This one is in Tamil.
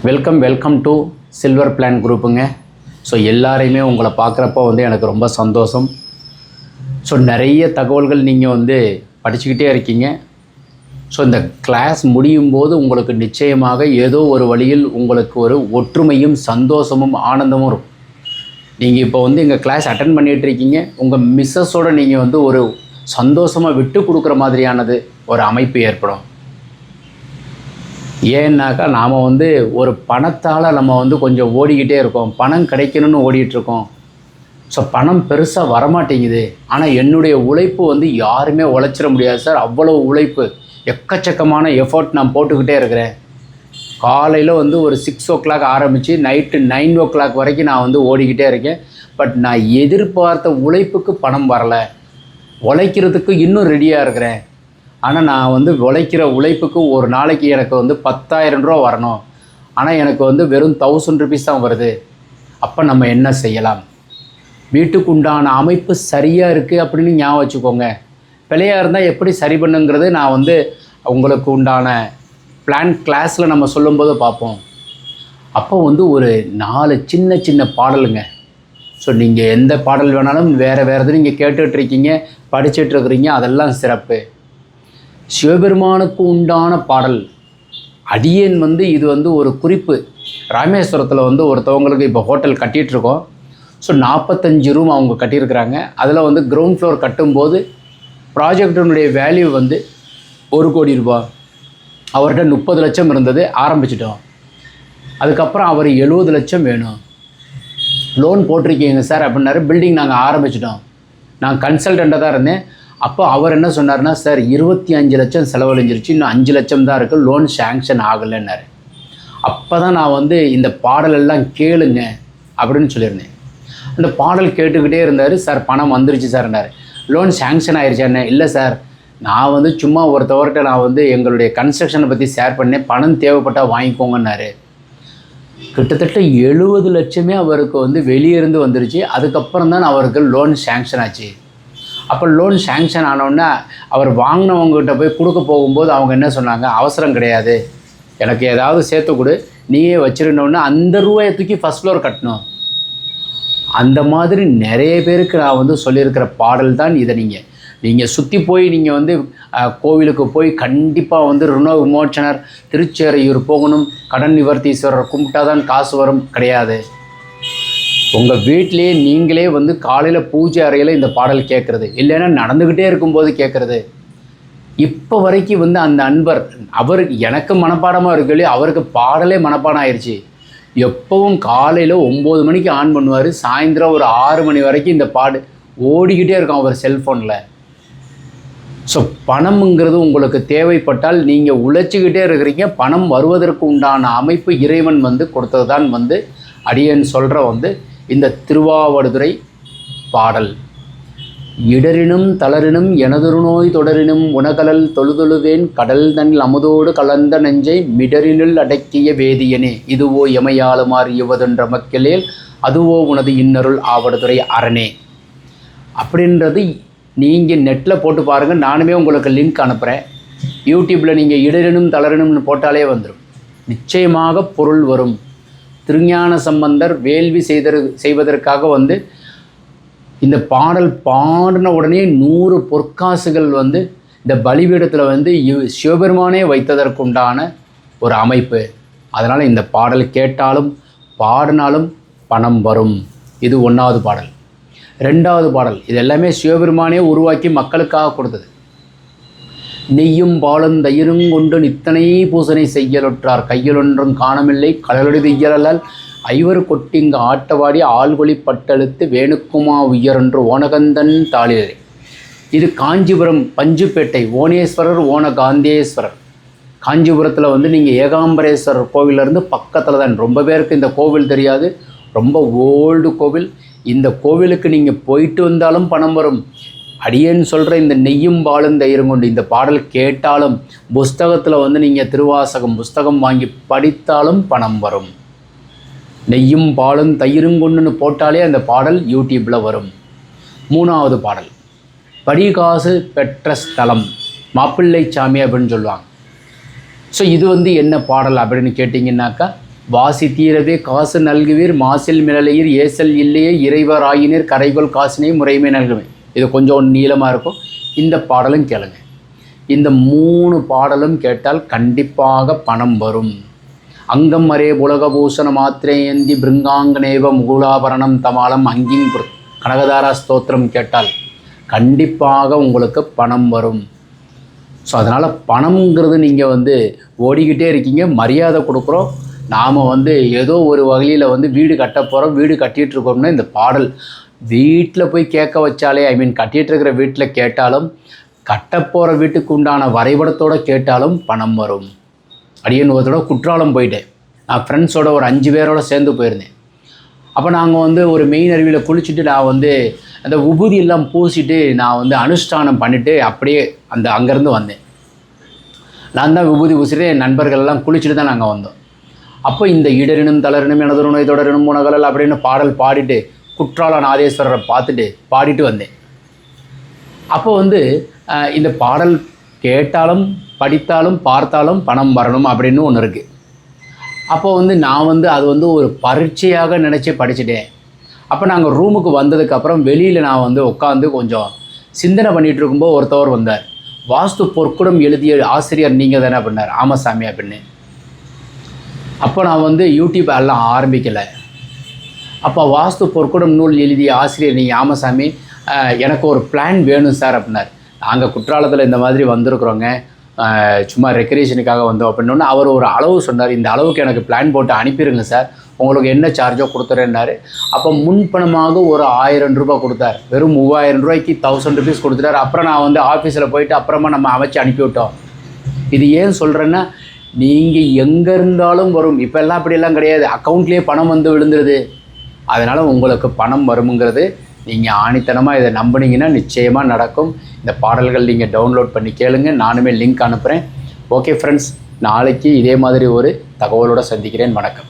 வெல்கம் டு சில்வர் பிளான் குரூப்புங்க. ஸோ எல்லாரையுமே உங்களை பார்க்குறப்போ எனக்கு ரொம்ப சந்தோஷம். ஸோ நிறைய தகவல்கள் நீங்கள் படிச்சுக்கிட்டே இருக்கீங்க. ஸோ இந்த கிளாஸ் முடியும் போது உங்களுக்கு நிச்சயமாக ஏதோ ஒரு வழியில் உங்களுக்கு ஒரு ஒற்றுமையும் சந்தோஷமும் ஆனந்தமும் இருக்கும். நீங்கள் இப்போ எங்கள் கிளாஸ் அட்டன் பண்ணிகிட்ருக்கீங்க. உங்கள் மிஸ்ஸஸோடு நீங்கள் ஒரு சந்தோஷமாக விட்டு கொடுக்குற மாதிரியானது ஒரு அமைப்பு ஏற்படும். ஏன்னாக்கா நாம் ஒரு பணத்தால் நம்ம கொஞ்சம் ஓடிக்கிட்டே இருக்கோம், பணம் கிடைக்கணும்னு ஓடிட்டுருக்கோம். ஸோ பணம் பெருசாக வரமாட்டேங்குது. ஆனால் என்னுடைய உழைப்பு யாருமே உழைச்சிட முடியாது சார். அவ்வளோ உழைப்பு, எக்கச்சக்கமான எஃபர்ட் நான் போட்டுக்கிட்டே இருக்கிறேன். காலையில் ஒரு 6 o'clock ஆரம்பித்து நைட்டு 9 o'clock வரைக்கும் நான் ஓடிக்கிட்டே இருக்கேன். பட் நான் எதிர்பார்த்த உழைப்புக்கு பணம் வரலை. உழைக்கிறதுக்கு இன்னும் ரெடியாக இருக்கிறேன். ஆனால் நான் உழைக்கிற உழைப்புக்கு ஒரு நாளைக்கு எனக்கு 10,000 ரூபா வரணும். ஆனால் எனக்கு வெறும் 1000 rupees தான் வருது. அப்போ நம்ம என்ன செய்யலாம்? வீட்டுக்கு உண்டான அமைப்பு சரியாக இருக்குது அப்படின்னு ஞாபகம் வச்சுக்கோங்க. பிழையாக இருந்தால் எப்படி சரி பண்ணுங்கிறது நான் உங்களுக்கு உண்டான பிளான் கிளாஸில் நம்ம சொல்லும்போது பார்ப்போம். அப்போ ஒரு 4 சின்ன பாடலுங்க. ஸோ நீங்கள் எந்த பாடல் வேணாலும் வேறு எது நீங்கள் கேட்டுட்ருக்கீங்க, படிச்சிட்ருக்குறீங்க, அதெல்லாம் சிறப்பு. சிவபெருமானுக்கு உண்டான பாடல் அடியேன் இது ஒரு குறிப்பு. ராமேஸ்வரத்தில் ஒருத்தவங்களுக்கு இப்போ ஹோட்டல் கட்டிகிட்ருக்கோம். ஸோ 45 ரூம் அவங்க கட்டியிருக்கிறாங்க. அதில் கிரவுண்ட் ஃப்ளோர் கட்டும்போது ப்ராஜெக்டினுடைய வேல்யூ 1 கோடி ரூபா. அவர்கிட்ட 30 லட்சம் இருந்தது, ஆரம்பிச்சிட்டோம். அதுக்கப்புறம் அவர் 70 லட்சம் வேணும், லோன் போட்டிருக்கீங்க சார் அப்படின்னாரு. பில்டிங் நாங்கள் ஆரம்பிச்சிட்டோம். நான் கன்சல்டண்ட்டாக தான் இருந்தேன். அப்போ அவர் என்ன சொன்னார்னா, சார் 25 லட்சம் செலவழிஞ்சிருச்சு, இன்னும் 5 லட்சம் தான் இருக்குது, லோன் சேங்ஷன் ஆகலைன்னாரு. அப்போ தான் நான் இந்த பாடலெல்லாம் கேளுங்க அப்படின்னு சொல்லியிருந்தேன். அந்த பாடல் கேட்டுக்கிட்டே இருந்தார். சார் பணம் வந்துருச்சு சார்னார். Loan sanction ஆயிடுச்சானே? இல்லை சார், நான் சும்மா ஒருத்தவர்கிட்ட நான் எங்களுடைய கன்ஸ்ட்ரக்ஷனை பற்றி ஷேர் பண்ணேன், பணம் தேவைப்பட்டால் வாங்கிக்கோங்கன்னாரு. கிட்டத்தட்ட 70 லட்சமே அவருக்கு வெளியே இருந்து வந்துருச்சு. அதுக்கப்புறம் தான் அவருக்கு லோன் சேங்ஷன் ஆச்சு. அப்போ லோன் சேங்ஷன் ஆனோடனே அவர் வாங்கினவங்ககிட்ட போய் கொடுக்க போகும்போது அவங்க என்ன சொன்னாங்க, அவசரம் கிடையாது, எனக்கு ஏதாவது சேர்த்து கொடு, நீயே வச்சிருந்தோன்னே அந்த ரூபாயை தூக்கி ஃபஸ்ட் ஃப்ளோர் கட்டணும். அந்த மாதிரி நிறைய பேருக்கு நான் சொல்லியிருக்கிற பாடல் தான் இதை. நீங்கள் சுற்றி போய் நீங்கள் கோவிலுக்கு போய் கண்டிப்பாக ருண விமோச்சனர் திருச்சேரையூர் போகணும், கடன் நிவர்த்தீஸ்வரர் கும்பிட்டா தான் காசு வரும் கிடையாது. உங்கள் வீட்டிலேயே நீங்களே காலையில் பூஜை அறையில் இந்த பாடல் கேட்குறது, இல்லைன்னா நடந்துக்கிட்டே இருக்கும்போது கேட்குறது. இப்போ வரைக்கும் அந்த அன்பர் அவர் எனக்கு மனப்பாடமாக இருக்கலையே, அவருக்கு பாடலே மனப்பாடம் ஆயிடுச்சு. எப்பவும் காலையில் 9 மணிக்கு ஆன் பண்ணுவார், சாயந்தரம் ஒரு 6 மணி வரைக்கும் இந்த பாடு ஓடிக்கிட்டே இருக்கும் அவர் செல்ஃபோனில். ஸோ பணம்ங்கிறது உங்களுக்கு தேவைப்பட்டால் நீங்கள் உழைச்சிக்கிட்டே இருக்கிறீங்க. பணம் வருவதற்கு உண்டான அமைப்பு இறைவன் கொடுத்தது தான் அடியேன் சொல்கிற இந்த திருவாவடுதுறை பாடல். இடரினும் தளரினும் எனதொரு நோய் தொடரினும் உணகலல் தொழுதொழுவேன் கடல் தன்னில் அமுதோடு கலந்த நெஞ்சை மிடரினுள் அடக்கிய வேதியனே இதுவோ எமையாளுமாறு யுவதென்ற மக்களேல் அதுவோ உனது இன்னருள் ஆவடுதுறை அரணே அப்படின்றது நீங்கள் நெட்டில் போட்டு பாருங்கள். நானுமே உங்களுக்கு லிங்க் அனுப்புகிறேன். யூடியூப்பில் நீங்கள் இடரினும் தளரினும்னு போட்டாலே வந்துடும், நிச்சயமாக பொருள் வரும். திருஞான சம்பந்தர் வேள்வி செய்வதற்காக இந்த பாடல் பாடின உடனே 100 பொற்காசுகள் இந்த பலிபீடத்தில் சிவபெருமானே வைத்ததற்குண்டான ஒரு அமைப்பு. அதனால் இந்த பாடல் கேட்டாலும் பாடினாலும் பணம் வரும். இது 1வது பாடல். 2வது பாடல் இது எல்லாமே சிவபெருமானே உருவாக்கி மக்களுக்காக கொடுத்தது. நெய்யும் பாலும் தயிரும் கொண்டு நித்தனை பூசனை செய்யலுற்றார் கையலொன்றும் காணமில்லை கடலொடு இயலால் ஐவர் கொட்டிங்க ஆட்டவாடி ஆள்கொழி பட்டெழுத்து வேணுக்குமா உயரொன்று ஓனகந்தன் தாளிலே. இது காஞ்சிபுரம் பஞ்சுப்பேட்டை ஓனேஸ்வரர் ஓனகாந்தேஸ்வரர். காஞ்சிபுரத்தில் நீங்கள் ஏகாம்பரேஸ்வரர் கோவிலேருந்து பக்கத்தில் தான். ரொம்ப பேருக்கு இந்த கோவில் தெரியாது, ரொம்ப ஓல்டு கோவில். இந்த கோவிலுக்கு நீங்கள் போயிட்டு வந்தாலும் பணம் வரும். அடியேன்னு சொல்கிற இந்த நெய்யும் பாலும் தயிரும் கொண்டு இந்த பாடல் கேட்டாலும், புஸ்தகத்தில் நீங்கள் திருவாசகம் புஸ்தகம் வாங்கி படித்தாலும் பணம் வரும். நெய்யும் பாலும் தயிரும் கொண்டுன்னு போட்டாலே அந்த பாடல் யூடியூப்பில் வரும். 3வது பாடல் படிகாசு பெற்ற ஸ்தலம் மாப்பிள்ளை சாமி அப்படின்னு சொல்லுவாங்க. ஸோ இது என்ன பாடல் அப்படின்னு கேட்டிங்கன்னாக்கா, வாசி தீரவே காசு நல்குவீர் மாசில் மிளலையீர் ஏசல் இல்லையே இறைவர் ஆயினீர் கரைகொள் காசினை முறைமை நல்குவேன். இது கொஞ்சம் நீளமாக இருக்கும். இந்த பாடலும் கேளுங்க. இந்த 3 பாடலும் கேட்டால் கண்டிப்பாக பணம் வரும். அங்கம் அரே புலகபூஷண மாத்திரேயந்தி பிருங்காங்கநேவ முகுலாபரணம் தமாலம் அங்கிங் கனகதாரா ஸ்தோத்திரம் கேட்டால் கண்டிப்பாக உங்களுக்கு பணம் வரும். ஸோ அதனால் பணம்ங்கிறது நீங்கள் வந்து ஓடிக்கிட்டே இருக்கீங்க, மரியாதை கொடுக்குறோம். நாம் வந்து ஏதோ ஒரு வகையில் வந்து வீடு கட்ட போகிறோம், வீடு கட்டிகிட்ருக்கோம்னா இந்த பாடல் வீட்டில் போய் கேட்க வச்சாலே, கட்டிகிட்டு இருக்கிற வீட்டில் கேட்டாலும், கட்டப்போகிற வீட்டுக்கு உண்டான வரைபடத்தோடு கேட்டாலும் பணம் வரும். அடியேன் ஒருத்தோட குற்றாலம் போயிட்டேன். நான் ஃப்ரெண்ட்ஸோட ஒரு 5 பேரோட சேர்ந்து போயிருந்தேன். அப்போ நாங்கள் வந்து ஒரு மெயின் அருவியில் குளிச்சுட்டு நான் வந்து அந்த உபூதி எல்லாம் பூசிட்டு நான் வந்து அனுஷ்டானம் பண்ணிவிட்டு அப்படியே அங்கேருந்து வந்தேன். நான் தான் விபூதி பூசிட்டு என் நண்பர்கள்லாம் குளிச்சுட்டு தான் நாங்கள் வந்தோம். அப்போ இந்த இடரினும் தளரினும் எனது நோய் தொடரினும் உணகலல் அப்படின்னு பாடல் பாடிட்டு குற்றால நாதேஸ்வரரை பார்த்துட்டு பாடிட்டு வந்தேன். அப்போ வந்து இந்த பாடல் கேட்டாலும் படித்தாலும் பார்த்தாலும் பணம் வரணும் அப்படின்னு ஒன்று இருக்குது. அப்போ வந்து நான் வந்து அது வந்து ஒரு பரீட்சையாக நினச்சி படிச்சுட்டேன். அப்போ நாங்கள் ரூமுக்கு வந்ததுக்கப்புறம் வெளியில் நான் வந்து உட்காந்து கொஞ்சம் சிந்தனை பண்ணிகிட்டு இருக்கும்போது ஒருத்தவர் வந்தார். வாஸ்து பொற்குடம் எழுதிய ஆசிரியர் நீங்கள் தானே அப்படின்னார். ஆமாம் சாமி அப்படின்னு. அப்போ நான் வந்து யூடியூப் எல்லாம் ஆரம்பிக்கலை. அப்போ வாஸ்து பொற்குடம் நூல் எழுதிய ஆசிரியர் நீங்கள். ஆமாம் சாமி, எனக்கு ஒரு பிளான் வேணும் சார் அப்படின்னார். நாங்கள் குற்றாலத்தில் இந்த மாதிரி வந்திருக்குறோங்க, சும்மா ரெக்ரியேஷனுக்காக வந்தோம் அப்படின்னோடனே அவர் ஒரு அளவு சொன்னார். இந்த அளவுக்கு எனக்கு பிளான் போட்டு அனுப்பிடுங்க சார், உங்களுக்கு என்ன சார்ஜோ கொடுத்துறேன்னாரு. அப்போ முன்பணமாக ஒரு 1000 ரூபாய் கொடுத்தார். வெறும் 3000 ரூபாய்க்கு 1000 ருபீஸ் கொடுத்துட்டார். அப்புறம் நான் வந்து ஆஃபீஸில் போயிட்டு அப்புறமா நம்ம அமைச்சு அனுப்பிவிட்டோம். இது ஏன் சொல்கிறேன்னா, நீங்கள் எங்கே இருந்தாலும் வரும். இப்போல்லாம் அப்படியெல்லாம் கிடையாது, அக்கௌண்ட்லேயே பணம் வந்து விழுந்துருது. அதனால் உங்களுக்கு பணம் வருங்கிறது நீங்கள் ஆணித்தனமாக இதை நம்பினீங்கன்னா நிச்சயமாக நடக்கும். இந்த பாடல்கள் நீங்கள் டவுன்லோட் பண்ணி கேளுங்க, நானுமே லிங்க் அனுப்புகிறேன். ஓகே ஃப்ரெண்ட்ஸ், நாளைக்கு இதே மாதிரி ஒரு தகவலோடு சந்திக்கிறேன். வணக்கம்.